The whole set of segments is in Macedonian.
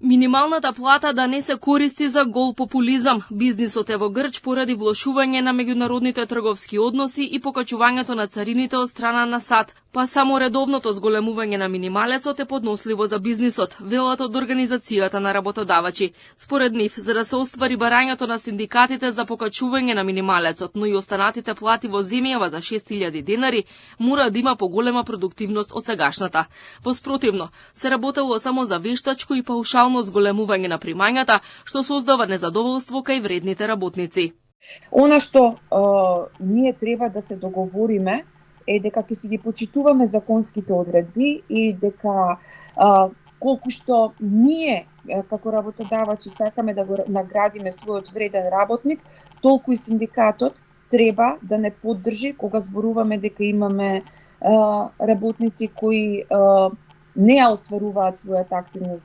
Минималната плата да не се користи за гол популизам. Бизнисот е во грч поради влошување на меѓународните трговски односи и покачувањето на царините од страна на САД. Па само редовното зголемување на минималецот е подносливо за бизнисот, велат од Организацијата на работодавачи. Според нив, за да се оствари барањето на синдикатите за покачување на минималецот, но и останатите плати во земјава за 6000 денари, мора да има поголема продуктивност од сегашната. Воспротивно, се работело само за вештачко и паушално зголемување на примањата, што создава незадоволство кај вредните работници. Она што ние треба да се договориме е дека ќе си ги почитуваме законските одредби и дека колку што ние како работодавачи сакаме да го наградиме својот вреден работник, толку и синдикатот треба да не поддржи кога зборуваме дека имаме работници кои не ја остваруваат својата активност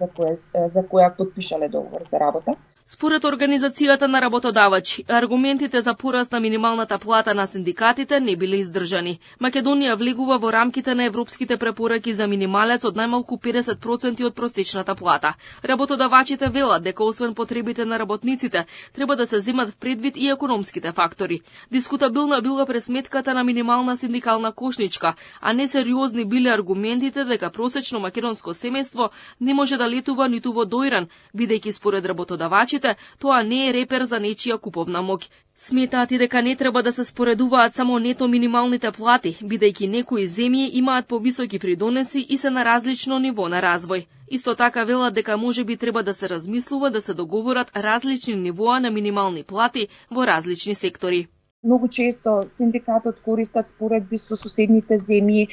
за која подпишале договор за работа. Според Организацијата на работодавачи, аргументите за пораст на минималната плата на синдикатите не биле издржани. Македонија влегува во рамките на европските препораки за минималец од најмалку 50% од просечната плата. Работодавачите велат дека освен потребите на работниците, треба да се земат в предвид и економските фактори. Дискутабилна била пресметката на минимална синдикална кошничка, а не сериозни биле аргументите дека просечно македонско семејство не може да летува ниту во дојран, бидејќи според работодавачите тоа не е репер за нечија куповна моќ. Сметаат и дека не треба да се споредуваат само нето минималните плати, бидејќи некои земји имаат повисоки придонеси и се на различно ниво на развој. Исто така велат дека можеби треба да се размислува да се договорат различни нивоа на минимални плати во различни сектори. Многу често синдикатот користат споредби со соседните земји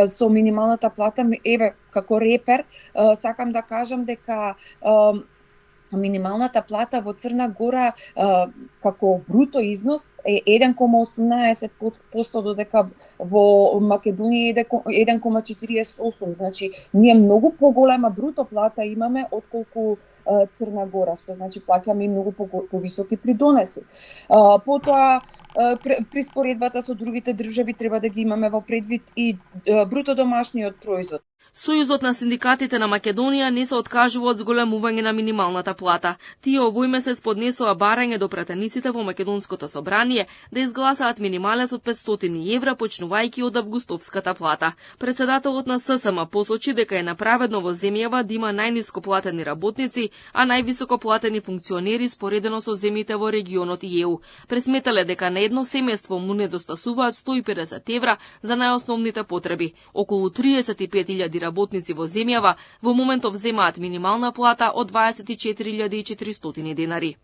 со минималната плата. Еве, како репер, сакам да кажам дека минималната плата во Црна Гора како бруто износ е 1,18%, додека во Македонија е 1,48%. Значи, ние многу поголема бруто плата имаме отколку Црна Гора, што значи плаќаме и многу повисоки придонеси. Потоа, при споредбата со другите држави треба да ги имаме во предвид и бруто домашниот производ. Сојузот на синдикатите на Македонија не се откажува од зголемување на минималната плата. Тие овој месец поднесоа барање до пратениците во Македонското собрание да изгласаат минималец од 500 евра, почнувајќи од августовската плата. Председателот на ССМ посочи дека е направедно во земјава да има најниско платени работници, а највисоко платени функционери споредено со земјите во регионот и ЕУ. Пресметале дека на едно семејство му недостасуваат 150 евра за најосновните потреби. Околу 35.000 работници во земјава во моментов земаат минимална плата од 24.400 денари.